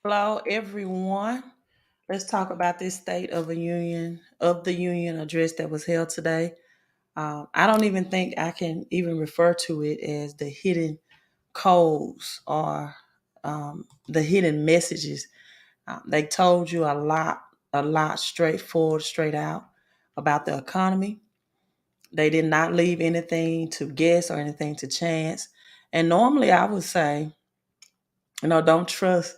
Hello, everyone. Let's talk about this State of the Union address that was held today. I don't even think I can even refer to it as the hidden codes or the hidden messages. They told you a lot straightforward, straight out about the economy. They did not leave anything to guess or anything to chance. And normally, I would say, don't trust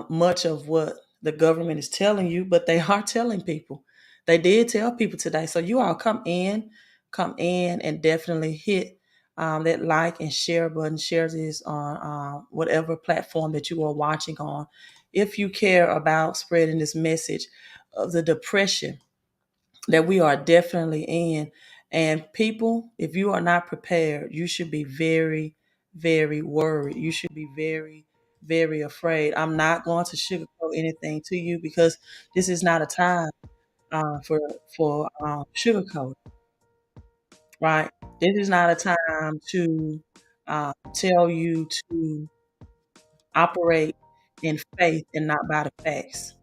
much of what the government is telling you, but they are telling people. They did tell people today. So you all come in and definitely hit that like and share button. Share this on whatever platform that you are watching on. If you care about spreading this message of the depression that we are definitely in. And people, if you are not prepared, you should be very, very worried. You should be very, very afraid. I'm not going to sugarcoat anything to you because this is not a time for sugarcoat, right? This is not a time to tell you to operate in faith and not by the facts,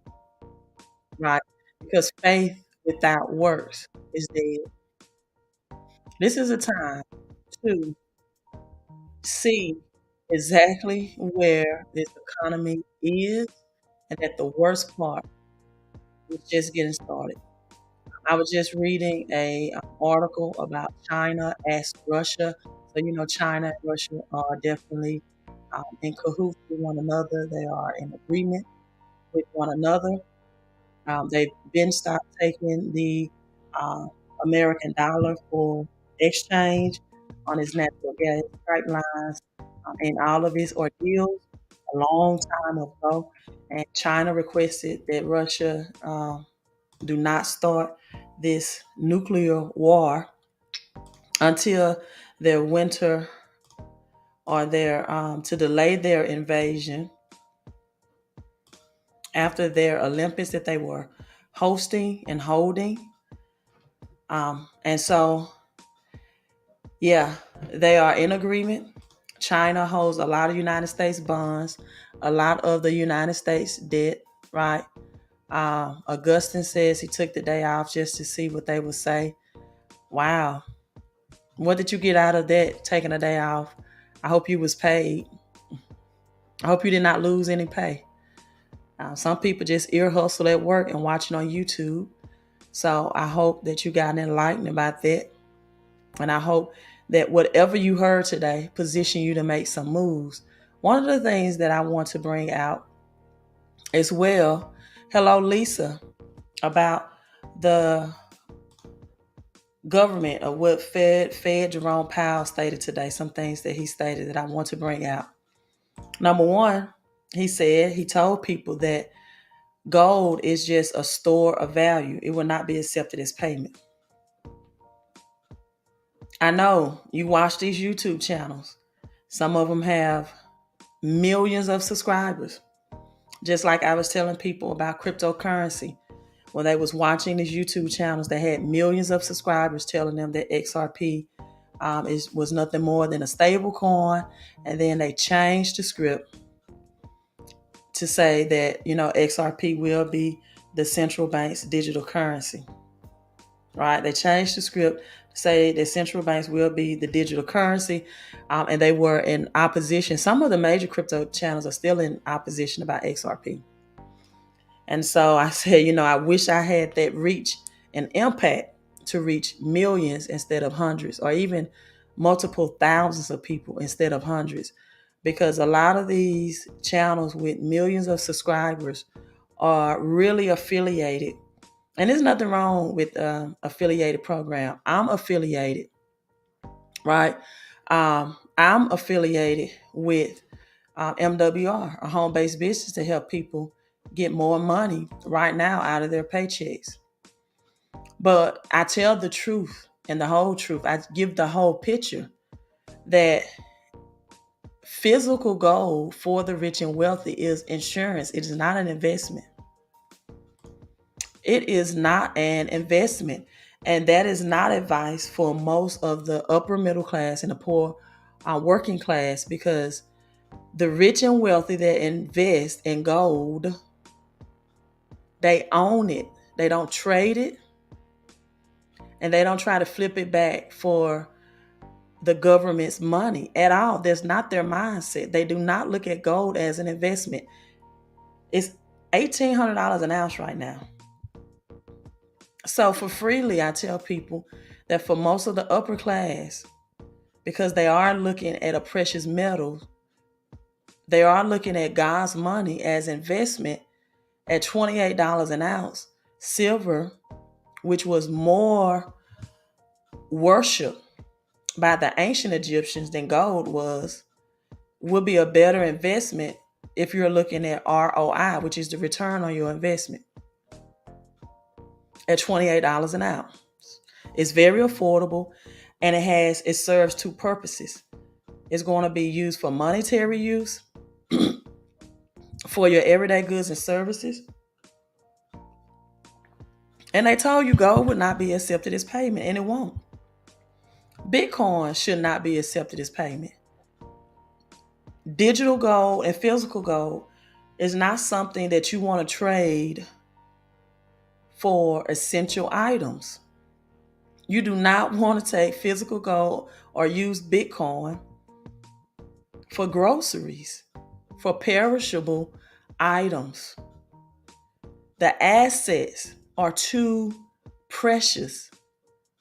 right? Because faith without works is dead. This is a time to see exactly where this economy is and that the worst part is just getting started. I was just reading a article about China as Russia. So China and Russia are definitely in cahoots with one another. They are in agreement with one another. They've been stopped taking the uh, American dollar for exchange on its natural gas pipelines and all of its ordeals a long time ago. And China requested that Russia do not start this nuclear war until their winter or their to delay their invasion after their Olympics that they were hosting and holding. And so, yeah, they are in agreement. China holds a lot of United States bonds, a lot of the United States debt, right? Augustine says he took the day off just to see what they would say. Wow. What did you get out of that, taking a day off? I hope you was paid. I hope you did not lose any pay. Some people just ear hustle at work and watching on YouTube. So I hope that you got enlightened about that. And I hope that whatever you heard today position you to make some moves. One of the things that I want to bring out as well, hello Lisa, about the government of what Fed Jerome Powell stated today, some things that he stated that I want to bring out. Number one, he told people that gold is just a store of value. It will not be accepted as payment. I know you watch these YouTube channels. Some of them have millions of subscribers. Just like I was telling people about cryptocurrency. When they was watching these YouTube channels, they had millions of subscribers telling them that XRP was nothing more than a stable coin. And then they changed the script to say that, XRP will be the central bank's digital currency. Right? They changed the script to say that central banks will be the digital currency, and they were in opposition. Some of the major crypto channels are still in opposition about XRP. And so I said, I wish I had that reach and impact to reach millions instead of hundreds, or even multiple thousands of people instead of hundreds. Because a lot of these channels with millions of subscribers are really affiliated. And there's nothing wrong with affiliated program. I'm affiliated, right? I'm affiliated with MWR, a home-based business to help people get more money right now out of their paychecks. But I tell the truth and the whole truth. I give the whole picture that physical gold for the rich and wealthy is insurance. It is not an investment. It is not an investment. And that is not advice for most of the upper middle class and the poor working class, because The rich and wealthy that invest in gold, they own it. They don't trade it, and they don't try to flip it back for the government's money at all. That's not their mindset. They do not look at gold as an investment. It's $1,800 an ounce right now. So for freely, I tell people that for most of the upper class, because they are looking at a precious metal, they are looking at God's money as investment at $28 an ounce. Silver, which was more worship by the ancient Egyptians than gold was, would be a better investment if you're looking at ROI, which is the return on your investment, at $28 an ounce. It's very affordable, and it serves two purposes. It's going to be used for monetary use, for your everyday goods and services. And they told you gold would not be accepted as payment, and it won't. Bitcoin should not be accepted as payment. Digital gold and physical gold is not something that you want to trade for essential items. You do not want to take physical gold or use Bitcoin for groceries, for perishable items. The assets are too precious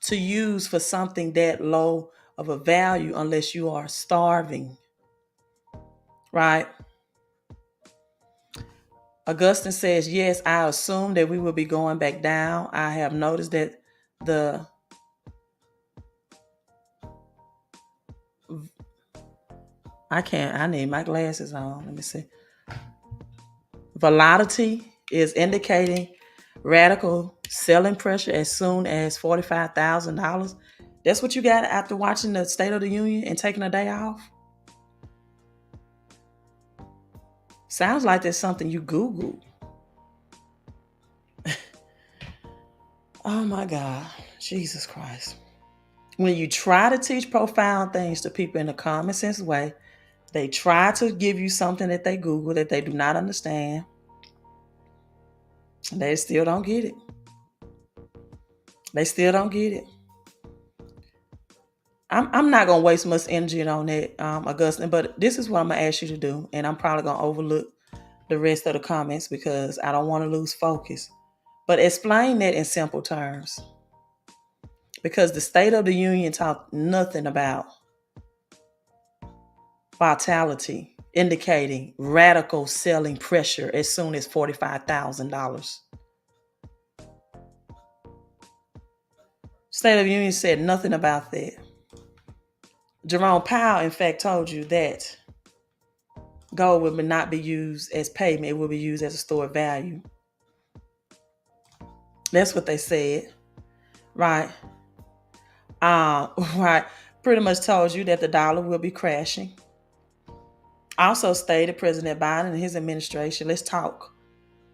to use for something that low of a value unless you are starving, right? Augustine says, yes, I assume that we will be going back down. I have noticed that I need my glasses on. Let me see. Volatility is indicating radical selling pressure as soon as $45,000. That's what you got after watching the State of the Union and taking a day off? Sounds like that's something you Googled. Oh my God, Jesus Christ. When you try to teach profound things to people in a common sense way, they try to give you something that they Google that they do not understand. They still don't get it. They still don't get it. I'm not going to waste much energy on that, Augustine, but this is what I'm going to ask you to do. And I'm probably going to overlook the rest of the comments because I don't want to lose focus. But explain that in simple terms. Because the State of the Union talked nothing about vitality, indicating radical selling pressure as soon as $45,000. State of the Union said nothing about that. Jerome Powell, in fact, told you that gold would not be used as payment. It will be used as a store of value. That's what they said. Right. Right. Pretty much told you that the dollar will be crashing. Also stated President Biden and his administration, let's talk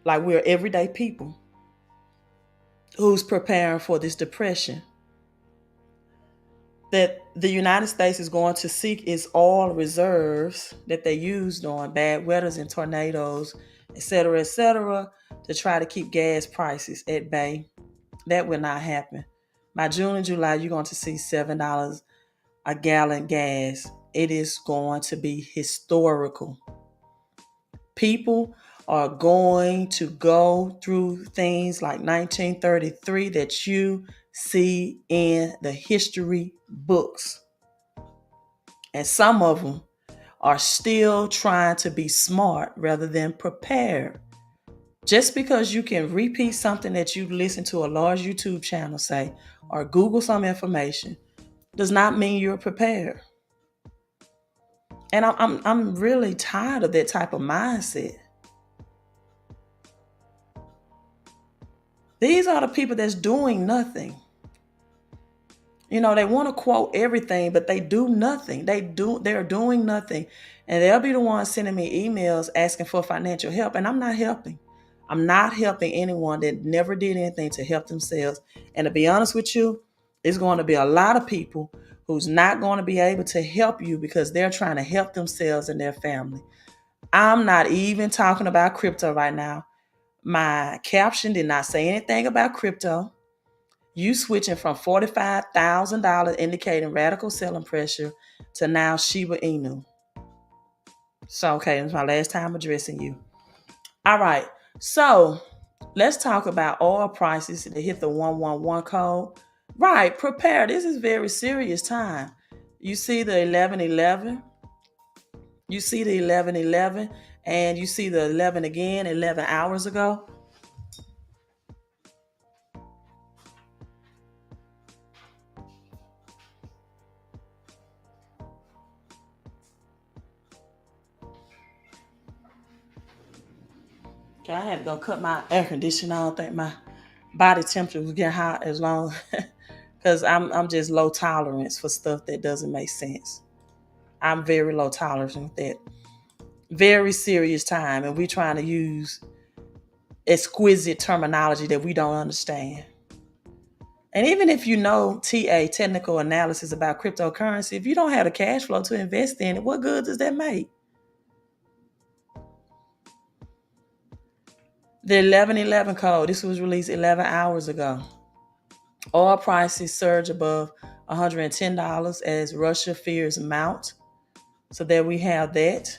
like we're everyday people who's preparing for this depression. That the United States is going to seek its oil reserves that they used on bad weathers and tornadoes, et cetera, to try to keep gas prices at bay. That will not happen. By June and July, you're going to see $7 a gallon gas. It is going to be historical. People are going to go through things like 1933 that you see in the history books. And some of them are still trying to be smart rather than prepared. Just because you can repeat something that you listen to a large YouTube channel say or Google some information does not mean you're prepared. And I'm really tired of that type of mindset. These are the people that's doing nothing. You know, they want to quote everything, but they do nothing. They're doing nothing. And they'll be the ones sending me emails asking for financial help. And I'm not helping. I'm not helping anyone that never did anything to help themselves. And to be honest with you, it's going to be a lot of people who's not going to be able to help you because they're trying to help themselves and their family. I'm not even talking about crypto right now. My caption did not say anything about crypto. You switching from $45,000 indicating radical selling pressure to now Shiba Inu. So, okay, it's my last time addressing you. All right. So, let's talk about oil prices that hit the 111 code. Right, prepare. This is very serious time. You see the 1111, you see the 1111, and you see the 11 again 11 hours ago. Okay, I had to go cut my air conditioner. I don't think my body temperature was getting hot as long because I'm just low tolerance for stuff that doesn't make sense. I'm very low tolerance with that. Very serious time, and we're trying to use exquisite terminology that we don't understand. And even if you know TA, technical analysis about cryptocurrency, if you don't have the cash flow to invest in it, what good does that make? The 1111 code, this was released 11 hours ago. Oil prices surge above $110 as Russia fears mount. So there we have that.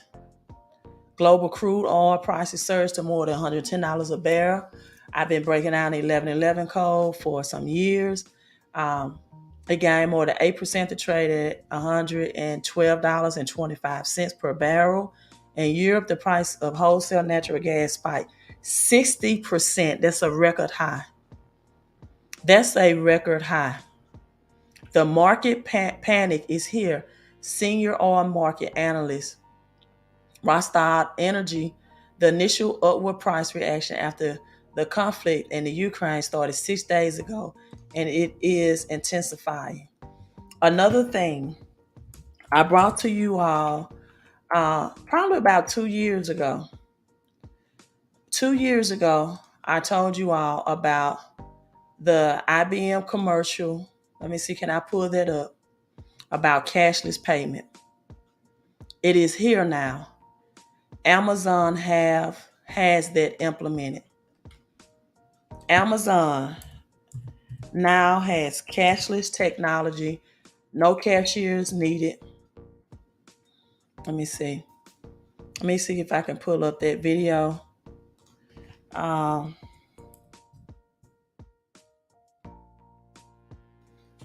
Global crude oil prices surged to more than $110 a barrel. I've been breaking down the 1111 code for some years. It gained more than 8% to trade at $112.25 per barrel. In Europe, the price of wholesale natural gas spiked 60%. That's a record high. That's a record high. The market panic is here. Senior oil market analyst Rostad Energy, the initial upward price reaction after the conflict in the Ukraine started 6 days ago, and it is intensifying. Another thing I brought to you all probably about 2 years ago. 2 years ago, I told you all about the IBM commercial. Let me see, can I pull that up? About cashless payment. It is here now. Amazon has that implemented. Amazon now has cashless technology, no cashiers needed. Let me see. Let me see if I can pull up that video.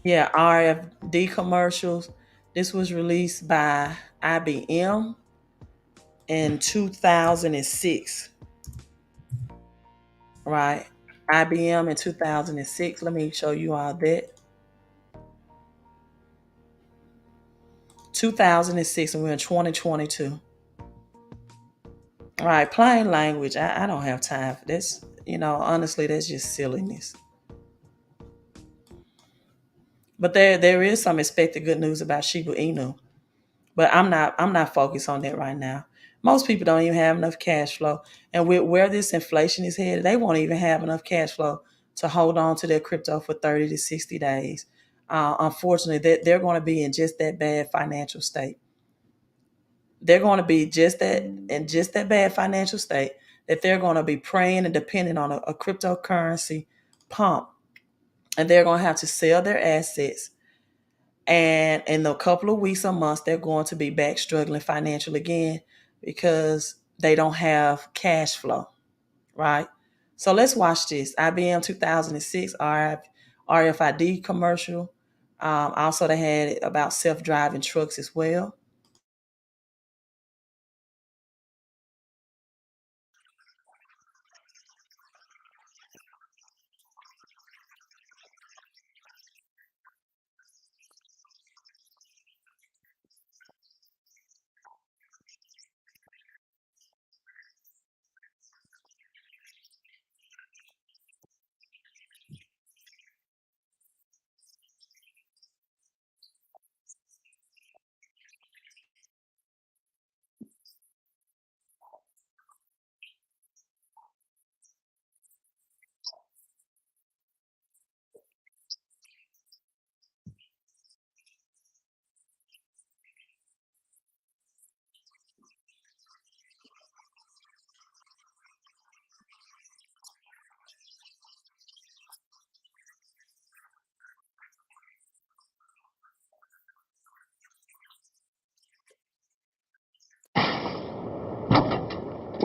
Yeah, RFD commercials. This was released by IBM in 2006, right? IBM in 2006. Let me show you all that. 2006, and we're in 2022. All right, plain language. I don't have time for this. Honestly, that's just silliness. But there is some expected good news about Shiba Inu. But I'm not focused on that right now. Most people don't even have enough cash flow. And with where this inflation is headed, they won't even have enough cash flow to hold on to their crypto for 30 to 60 days. Unfortunately, they're going to be in just that bad financial state. They're going to be just that bad financial state that they're going to be praying and depending on a cryptocurrency pump. And they're going to have to sell their assets, and in a couple of weeks or months, they're going to be back struggling financially again because they don't have cash flow, right? So let's watch this. IBM 2006 RFID commercial. Also, they had about self-driving trucks as well.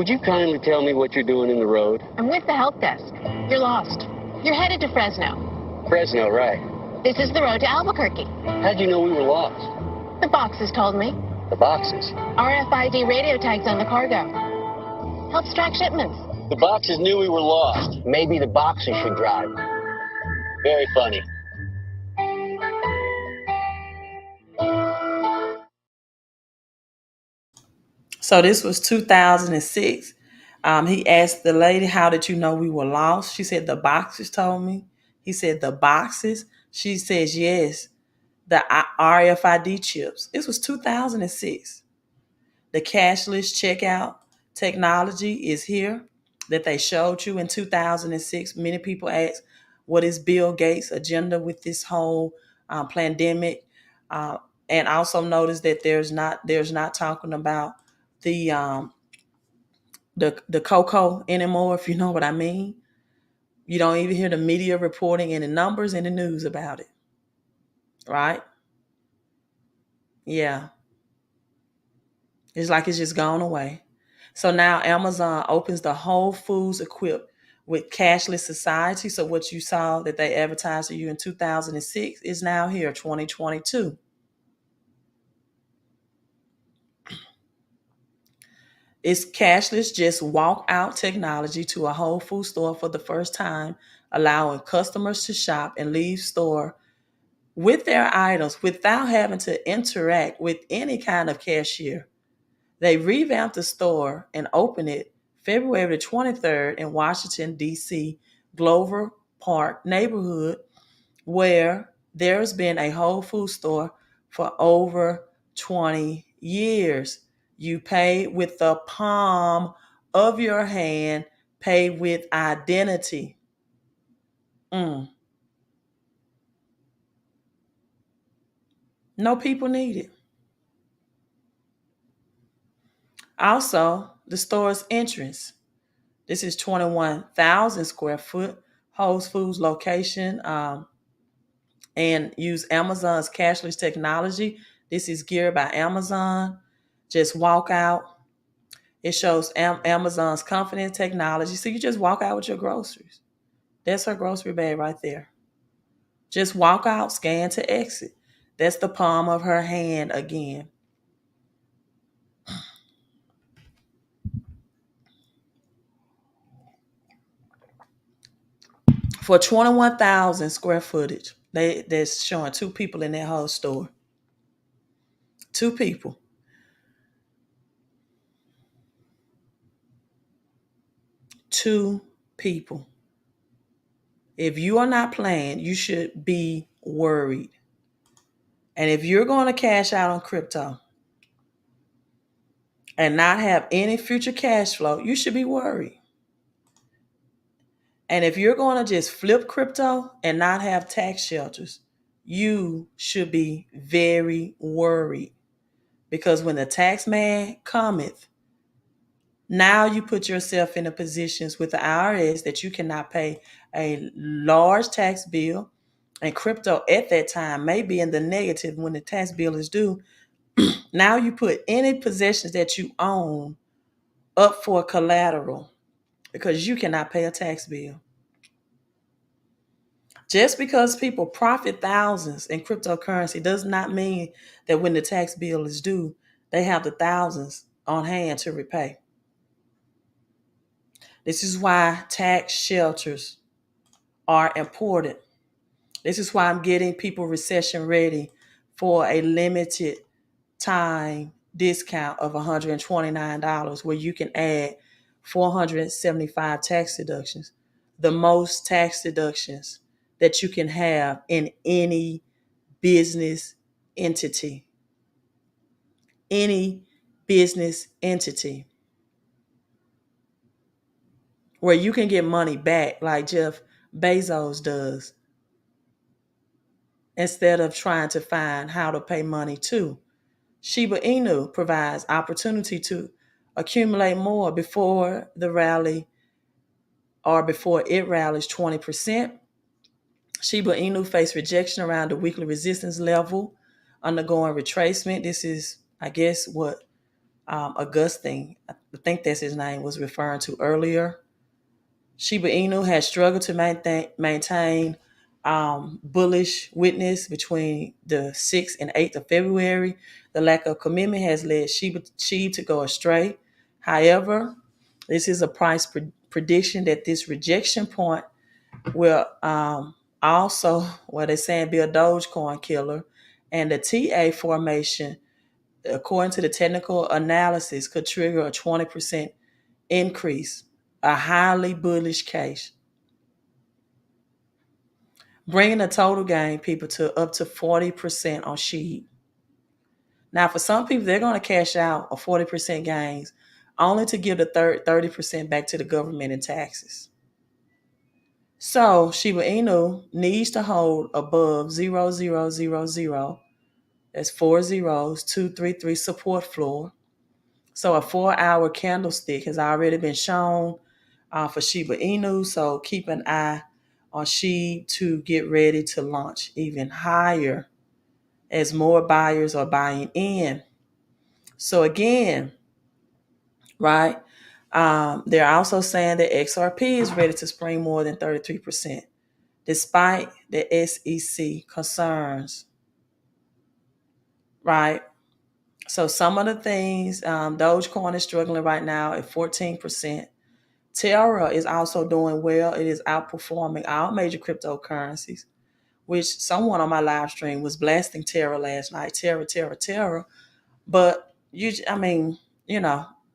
Would you kindly tell me what you're doing in the road? I'm with the help desk. You're lost. You're headed to Fresno. Fresno, right. This is the road to Albuquerque. How'd you know we were lost? The boxes told me. The boxes? RFID radio tags on the cargo. Helps track shipments. The boxes knew we were lost. Maybe the boxes should drive. Very funny. So this was 2006. He asked the lady, "How did you know we were lost?" She said, "The boxes told me." He said, "The boxes?" She says, "Yes, the RFID chips." This was 2006. The cashless checkout technology is here that they showed you in 2006. Many people ask, what is Bill Gates' agenda with this whole pandemic? Uh, and also notice that there's not talking about the the cocoa anymore, if you know what I mean. You don't even hear the media reporting any numbers in the news about it, right? Yeah, it's like it's just gone away. So now Amazon opens the Whole Foods equipped with cashless society. So what you saw that they advertised to you in 2006 is now here, 2022. It's cashless, just walk out technology to a Whole Food store for the first time, allowing customers to shop and leave store with their items without having to interact with any kind of cashier. They revamped the store and opened it February the 23rd in Washington, D.C., Glover Park neighborhood, where there's been a Whole Food store for over 20 years. You pay with the palm of your hand, pay with identity. Mm. No people need it. Also, the store's entrance. This is 21,000 square foot Whole Foods location, and use Amazon's cashless technology. This is geared by Amazon. Just walk out. It shows Amazon's confidence technology. So you just walk out with your groceries. That's her grocery bag right there. Just walk out, scan to exit. That's the palm of her hand again. For 21,000 square footage, they're showing two people in that whole store. Two people. Two people. If you are not playing, you should be worried. And if you're going to cash out on crypto and not have any future cash flow, you should be worried. And if you're going to just flip crypto and not have tax shelters, you should be very worried. Because when the tax man cometh, now you put yourself in a positions with the IRS that you cannot pay a large tax bill, and crypto at that time may be in the negative when the tax bill is due. Now you put any possessions that you own up for collateral because you cannot pay a tax bill. Just because people profit thousands in cryptocurrency does not mean that when the tax bill is due, they have the thousands on hand to repay. This is why tax shelters are important. This is why I'm getting people recession ready for a limited time discount of $129 where you can add 475 tax deductions, the most tax deductions that you can have in any business entity. Any business entity where you can get money back like Jeff Bezos does instead of trying to find how to pay money to. Shiba Inu provides opportunity to accumulate more before the rally or before it rallies 20%. Shiba Inu faced rejection around the weekly resistance level, undergoing retracement. This is, I guess, what Augustine, I think that's his name, was referring to earlier. Shiba Inu has struggled to maintain bullish witness between the 6th and 8th of February. The lack of commitment has led Shiba to go astray. However, this is a price prediction that this rejection point will also, what they're saying, be a Dogecoin killer. And the TA formation, according to the technical analysis, could trigger a 20% increase, a highly bullish case, bringing the total gain, people, to up to 40% on SHIB. Now, for some people, they're going to cash out a 40% gains only to give the 30% back to the government in taxes. So Shiba Inu needs to hold above 0.0000, that's 4 zeros, 233 support floor. So a 4-hour candlestick has already been shown for Shiba Inu. So keep an eye on SHIB to get ready to launch even higher as more buyers are buying in. So again, right, they're also saying that XRP is ready to spring more than 33%, despite the SEC concerns, right? So some of the things, Dogecoin is struggling right now at 14%. Terra is also doing well. It is outperforming all major cryptocurrencies, which someone on my live stream was blasting Terra last night. Terra. But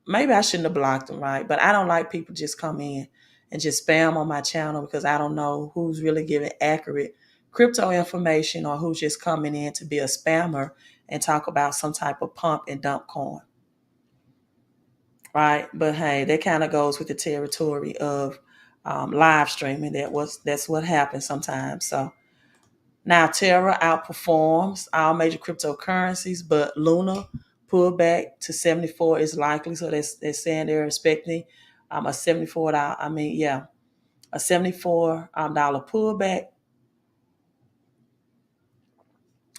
maybe I shouldn't have blocked them, right? But I don't like people just come in and just spam on my channel because I don't know who's really giving accurate crypto information or who's just coming in to be a spammer and talk about some type of pump and dump coin. Right. But hey, that kind of goes with the territory of live streaming. That's what happens sometimes. So now Terra outperforms all major cryptocurrencies, but Luna pulled back to 74 is likely. So they're saying they're expecting a $74. A $74 pullback.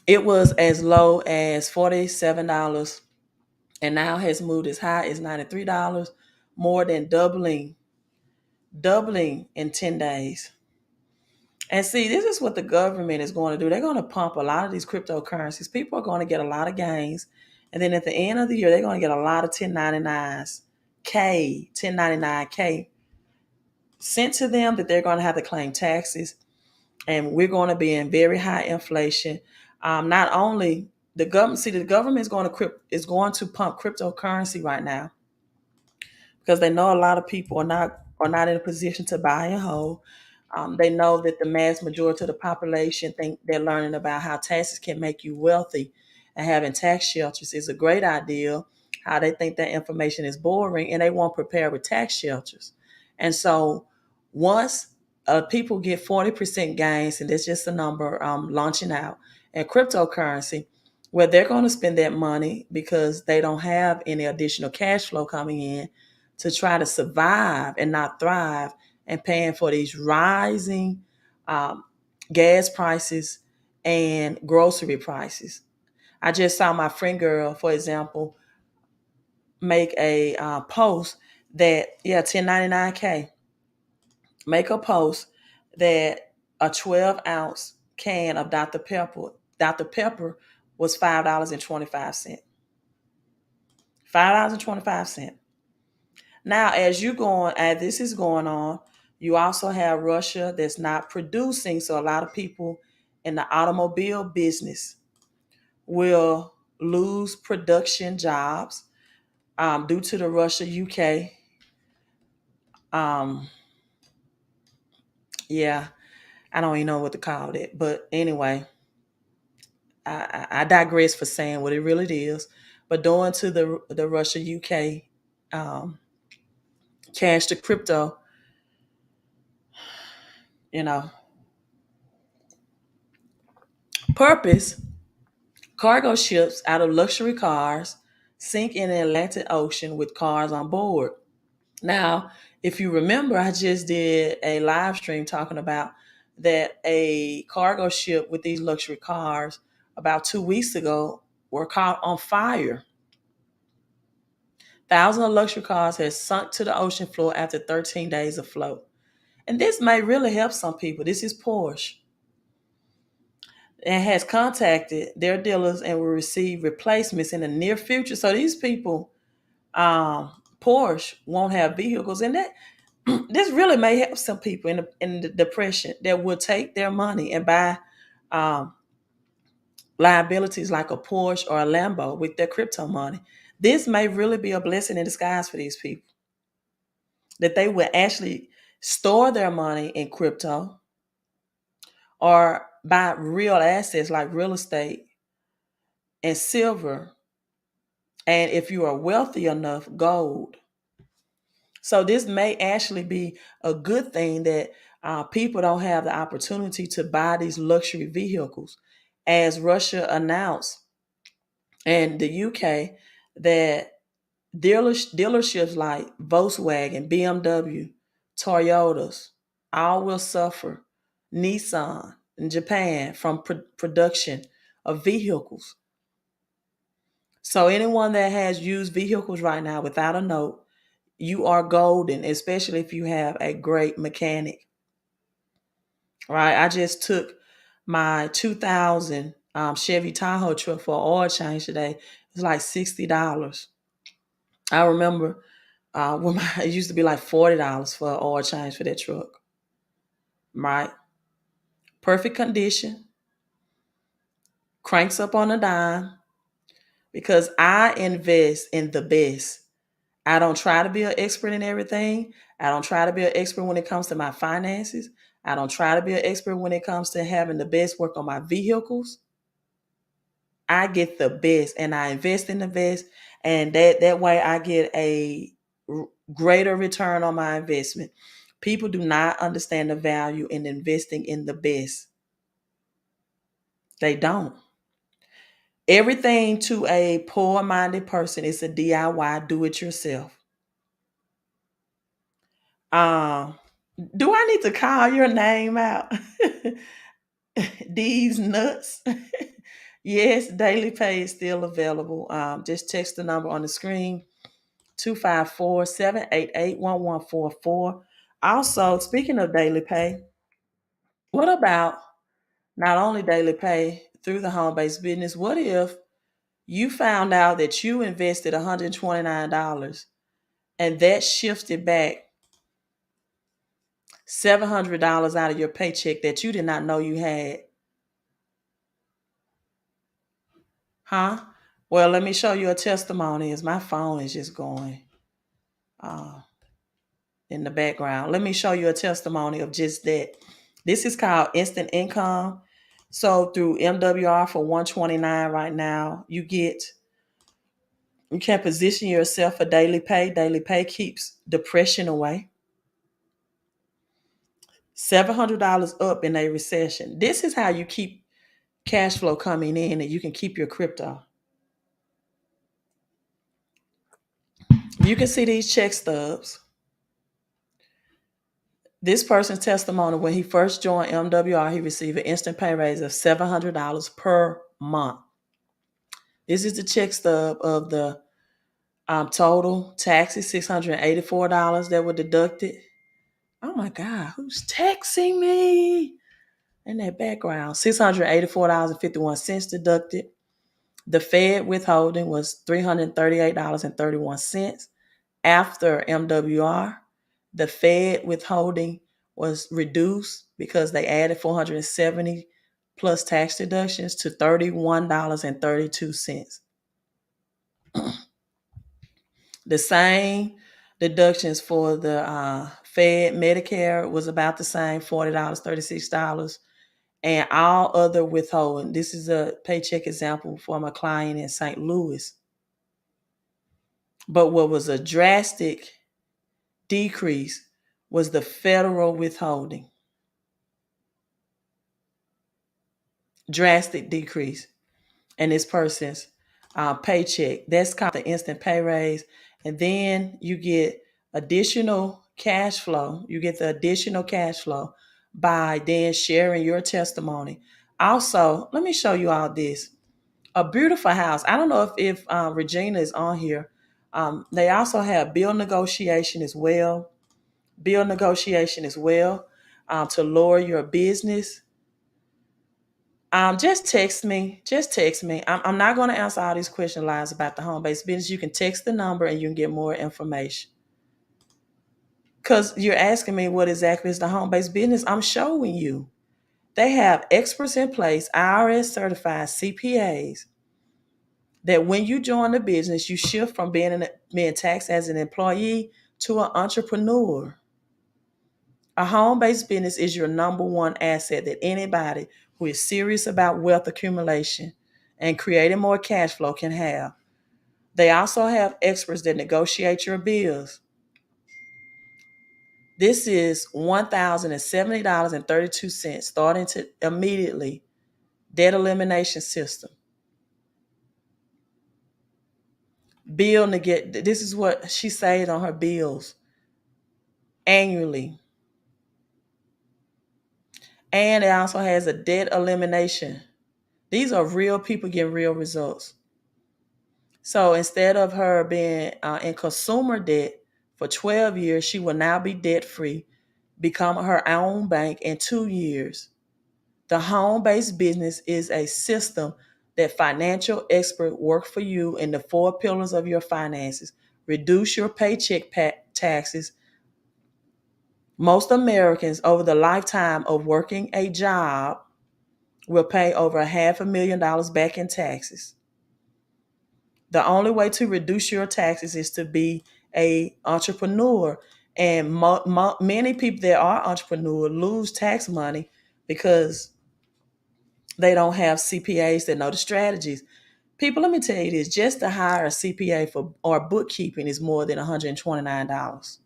It was as low as $47 and now has moved as high as $93, more than doubling in 10 days. And see, this is what the government is going to do. They're going to pump a lot of these cryptocurrencies. People are going to get a lot of gains. And then at the end of the year, they're going to get a lot of 1099K sent to them that they're going to have to claim taxes. And we're going to be in very high inflation. Not only the government is going to pump cryptocurrency right now because they know a lot of people are not in a position to buy and hold. They know that the mass majority of the population think they're learning about how taxes can make you wealthy, and having tax shelters is a great idea. How they think that information is boring, and they won't prepare with tax shelters. And so once people get 40% gains, and that's just a number launching out, and cryptocurrency, where they're going to spend that money because they don't have any additional cash flow coming in to try to survive and not thrive, and paying for these rising gas prices and grocery prices. I just saw my friend girl, for example, make a post that, 1099K, make a post that a 12-ounce can of Dr. Pepper was $5.25. $5.25. Now, as this is going on, you also have Russia that's not producing. So a lot of people in the automobile business will lose production jobs due to the Russia-UK. I don't even know what to call it. But anyway, I digress for saying what it really is. But going to the Russia-UK cash to crypto, purpose, cargo ships out of luxury cars sink in the Atlantic Ocean with cars on board. Now, if you remember, I just did a live stream talking about that a cargo ship with these luxury cars about 2 weeks ago were caught on fire. Thousands of luxury cars has sunk to the ocean floor after 13 days afloat. And this may really help some people. This is Porsche. And has contacted their dealers and will receive replacements in the near future. So these people, Porsche won't have vehicles, and that this really may help some people in the depression that will take their money and buy um, liabilities like a Porsche or a Lambo with their crypto money. This may really be a blessing in disguise for these people, that they will actually store their money in crypto or buy real assets like real estate and silver, and if you are wealthy enough, gold. So this may actually be a good thing that people don't have the opportunity to buy these luxury vehicles, as Russia announced and the UK that dealerships like Volkswagen, BMW, Toyotas, all will suffer. Nissan in Japan from production of vehicles. So anyone that has used vehicles right now without a note, you are golden, especially if you have a great mechanic. Right? I just took my 2000 Chevy Tahoe truck for an oil change today. It's like $60. I remember it used to be like $40 for an oil change for that truck. Right? Perfect condition. Cranks up on a dime because I invest in the best. I don't try to be an expert in everything. I don't try to be an expert when it comes to my finances. I don't try to be an expert when it comes to having the best work on my vehicles. I get the best and I invest in the best, and that way I get a greater return on my investment. People do not understand the value in investing in the best. They don't. Everything to a poor-minded person is a DIY, do it yourself. Do I need to call your name out? These nuts. Yes, Daily Pay is still available. Just text the number on the screen, 254-788-1144. Also, speaking of Daily Pay, what about not only Daily Pay through the home-based business? What if you found out that you invested $129 and that shifted back $700 out of your paycheck that you did not know you had? Huh? Well, let me show you a testimony as my phone is just going in the background. Let me show you a testimony of just that. This is called Instant Income. So through MWR for $129 right now, you can position yourself for Daily Pay. Daily Pay keeps depression away. $700 up in a recession. This is how you keep cash flow coming in and you can keep your crypto. You can see these check stubs. This person's testimony, when he first joined MWR, he received an instant pay raise of $700 per month. This is the check stub of the total taxes, $684 that were deducted. Oh my God, who's texting me in that background? $684.51 deducted. The Fed withholding was $338.31. After MWR, the Fed withholding was reduced because they added 470 plus tax deductions to $31.32. The same deductions for the Fed Medicare was about the same, $40, $36, and all other withholding. This is a paycheck example from a client in St. Louis. But what was a drastic decrease was the federal withholding. Drastic decrease in this person's paycheck. That's called the instant pay raise. And then you get additional cash flow. You get the additional cash flow by then sharing your testimony. Also, let me show you all this. A beautiful house. I don't know if Regina is on here. They also have bill negotiation as well. To lower your business. Just text me. I'm not going to answer all these question lines about the home-based business. You can text the number and you can get more information. Because you're asking me what exactly is the home-based business. I'm showing you. They have experts in place, IRS certified CPAs, that when you join the business, you shift from being taxed as an employee to an entrepreneur. A home-based business is your number one asset that anybody who is serious about wealth accumulation and creating more cash flow can have. They also have experts that negotiate your bills. This is $1,070.32 starting to immediately. Debt elimination system. This is what she saved on her bills annually. And it also has a debt elimination. These are real people getting real results. So instead of her being in consumer debt for 12 years, she will now be debt free, become her own bank in 2 years. The home-based business is a system that financial experts work for you in the 4 pillars of your finances. Reduce your paycheck taxes. Most Americans over the lifetime of working a job will pay over $500,000 back in taxes. The only way to reduce your taxes is to be an entrepreneur. And many people that are entrepreneurs lose tax money because they don't have CPAs that know the strategies. People, let me tell you this, just to hire a CPA or bookkeeping is more than $129.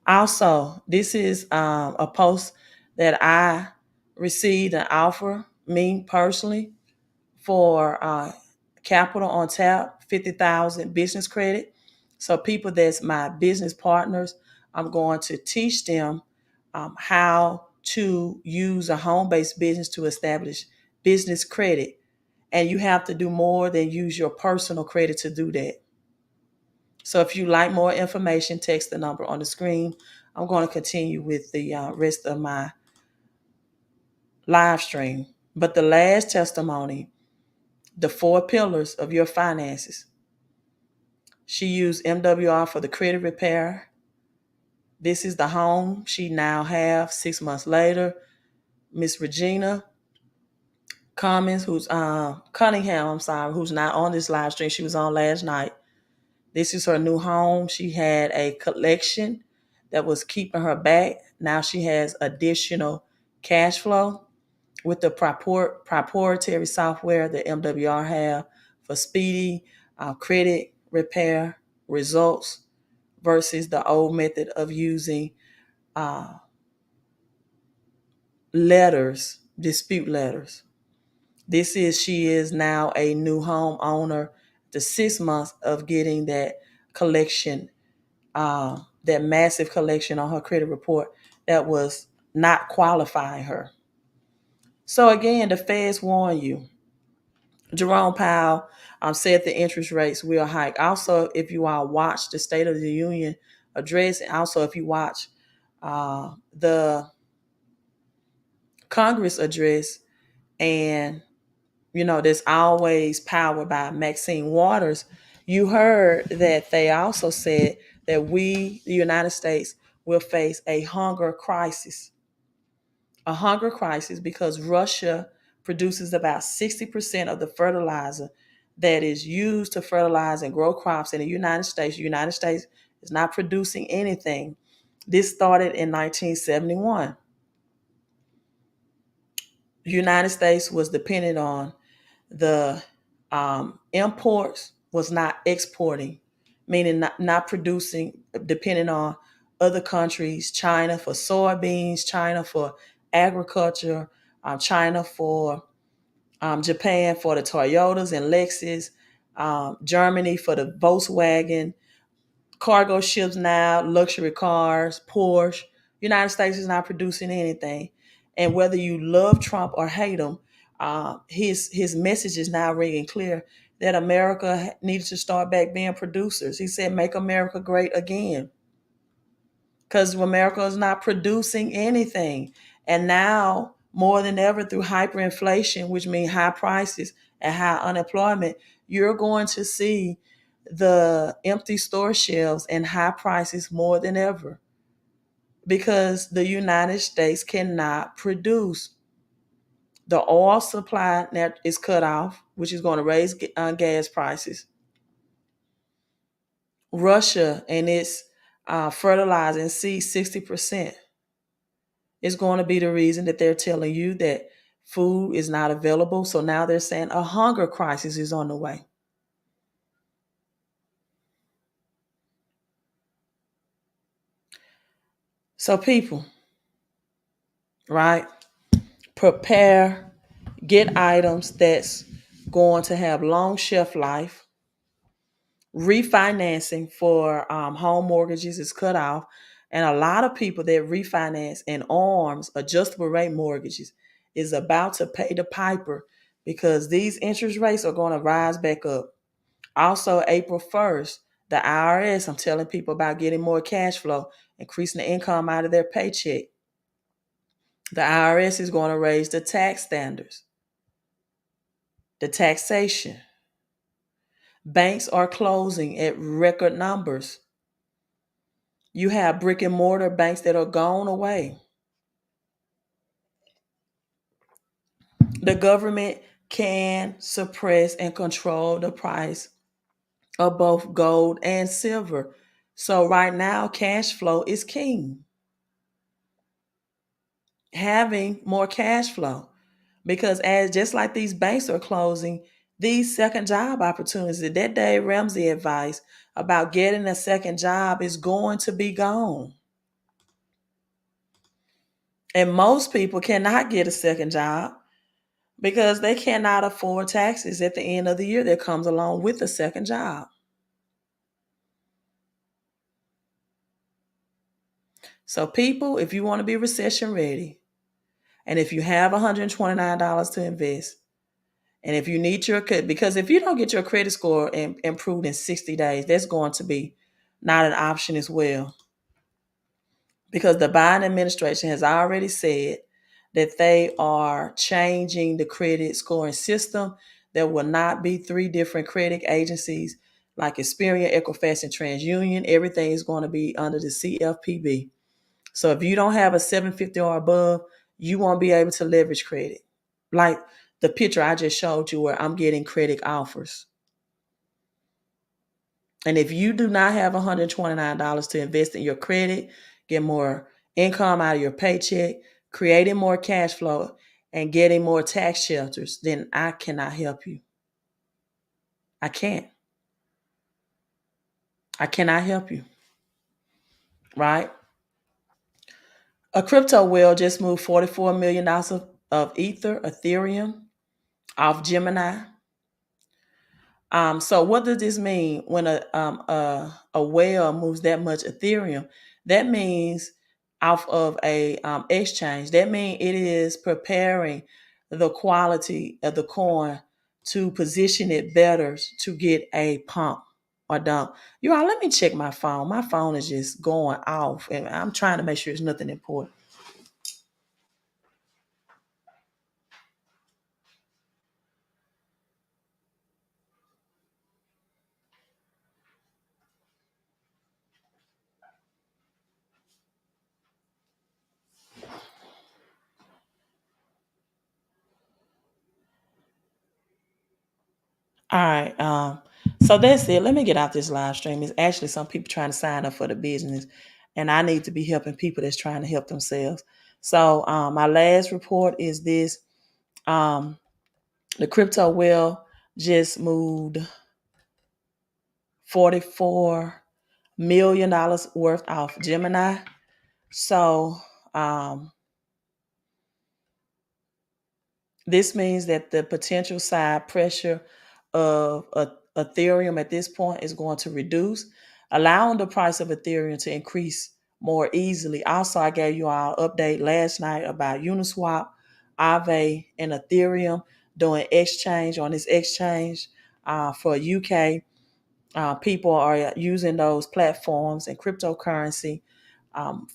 Also, this is a post that I received an offer, me personally, for Capital on Tap, 50,000 business credit. So people that's my business partners, I'm going to teach them how to use a home-based business to establish business credit. And you have to do more than use your personal credit to do that. So if you like more information, text the number on the screen. I'm going to continue with the rest of my live stream. But the last testimony, the 4 pillars of your finances. She used MWR for the credit repair. This is the home she now have 6 months later. Miss Regina Cunningham, who's not on this live stream. She was on last night. This is her new home. She had a collection that was keeping her back. Now she has additional cash flow with the proprietary software that MWR have for speedy credit repair results versus the old method of using dispute letters. She is now a new home owner. The 6 months of getting that collection, that massive collection on her credit report that was not qualifying her. So again, the feds warn you. Jerome Powell said the interest rates will hike. Also, if you all watch the State of the Union address, and also if you watch the Congress address, and there's always power by Maxine Waters, you heard that they also said that we, the United States, will face a hunger crisis. A hunger crisis because Russia produces about 60% of the fertilizer that is used to fertilize and grow crops in the United States. The United States is not producing anything. This started in 1971. The United States was dependent on the imports, was not exporting, meaning not producing, depending on other countries, China for soybeans, China for agriculture, China for Japan for the Toyotas and Lexus, Germany for the Volkswagen, cargo ships now, luxury cars, Porsche. United States is not producing anything. And whether you love Trump or hate him, his message is now ringing clear that America needed to start back being producers. He said, make America great again. Because America is not producing anything. And now, more than ever, through hyperinflation, which means high prices and high unemployment, you're going to see the empty store shelves and high prices more than ever because the United States cannot produce. The oil supply is cut off, which is going to raise gas prices. Russia and its fertilizing seed 60% is going to be the reason that they're telling you that food is not available. So now they're saying a hunger crisis is on the way. So people, right, prepare, get items that's going to have long shelf life. Refinancing for home mortgages is cut off. And a lot of people that refinance in ARMs, adjustable rate mortgages, is about to pay the piper because these interest rates are going to rise back up. Also, April 1st, the IRS, I'm telling people about getting more cash flow, increasing the income out of their paycheck. The IRS is going to raise the tax standards, the taxation. Banks are closing at record numbers. You have brick and mortar banks that are gone away. The government can suppress and control the price of both gold and silver. So right now, cash flow is king. Having more cash flow, because as just like these banks are closing, these second job opportunities, that Dave Ramsey advice about getting a second job is going to be gone. And most people cannot get a second job because they cannot afford taxes at the end of the year that comes along with a second job. So people, if you want to be recession ready, and if you have $129 to invest, and if you need your credit, because if you don't get your credit score improved in 60 days, that's going to be not an option as well. Because the Biden administration has already said that they are changing the credit scoring system. There will not be 3 different credit agencies like Experian, Equifax, and TransUnion. Everything is going to be under the CFPB. So if you don't have a 750 or above, you won't be able to leverage credit. Like the picture I just showed you where I'm getting credit offers. And if you do not have $129 to invest in your credit, get more income out of your paycheck, creating more cash flow, and getting more tax shelters, then I cannot help you. I can't. I cannot help you. Right? A crypto whale just moved $44 million of Ethereum off Gemini. So what does this mean when a whale moves that much Ethereum? That means off of a exchange. That means it is preparing the quality of the coin to position it better to get a pump or dump. You all, let me check my phone. My phone is just going off, and I'm trying to make sure it's nothing important. All right. So that's it. Let me get out this live stream. It's actually some people trying to sign up for the business, and I need to be helping people that's trying to help themselves. So my last report is this. The crypto whale just moved $44 million worth off Gemini. So this means that the potential side pressure of Ethereum at this point is going to reduce, allowing the price of Ethereum to increase more easily. Also, I gave you all an update last night about Uniswap, Aave, and Ethereum doing exchange on this exchange. For UK, people are using those platforms and cryptocurrency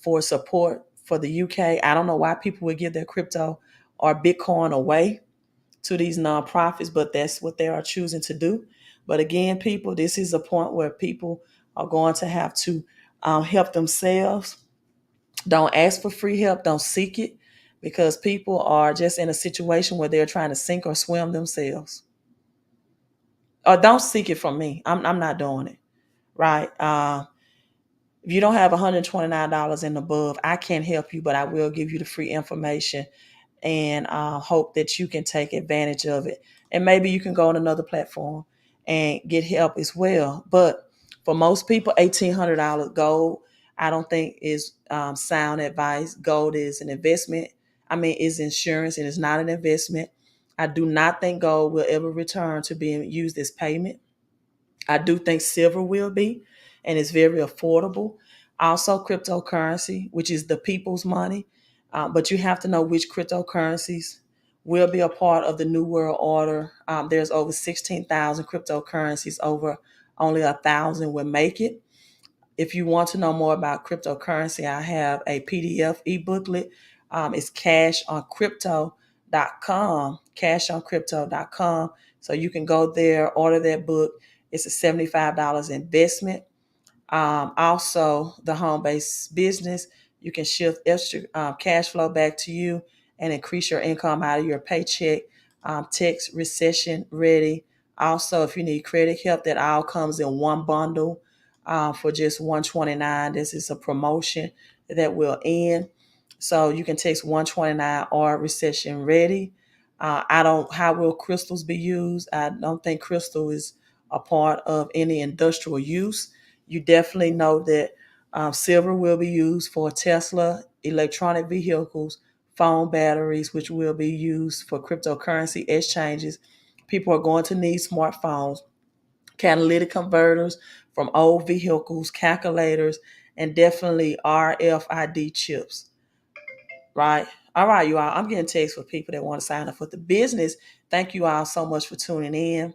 for support for the UK. I don't know why people would give their crypto or Bitcoin away to these nonprofits, but that's what they are choosing to do. But again, people, this is a point where people are going to have to help themselves. Don't ask for free help. Don't seek it, because people are just in a situation where they're trying to sink or swim themselves. Or don't seek it from me. I'm not doing it. Right. If you don't have $129 and above, I can't help you, but I will give you the free information and hope that you can take advantage of it. And maybe you can go on another platform and get help as well. But for most people, $1,800 gold, I don't think is sound advice. Gold is an investment. I mean, it's insurance and it's not an investment. I do not think gold will ever return to being used as payment. I do think silver will be, and it's very affordable. Also, cryptocurrency, which is the people's money. But you have to know which cryptocurrencies will be a part of the New World Order. There's over 16,000 cryptocurrencies, over only 1,000 will make it. If you want to know more about cryptocurrency, I have a PDF e-booklet. It's cashoncrypto.com, cashoncrypto.com. So you can go there, order that book. It's a $75 investment. Also, the home-based business, you can shift extra cash flow back to you and increase your income out of your paycheck. Text recession ready. Also, if you need credit help, that all comes in one bundle for just $129. This is a promotion that will end. So you can text 129 or recession ready. How will crystals be used? I don't think crystal is a part of any industrial use. You definitely know that silver will be used for Tesla, electronic vehicles, phone batteries, which will be used for cryptocurrency exchanges. People are going to need smartphones, catalytic converters from old vehicles, calculators, and definitely RFID chips. Right? All right, you all. I'm getting texts for people that want to sign up for the business. Thank you all so much for tuning in.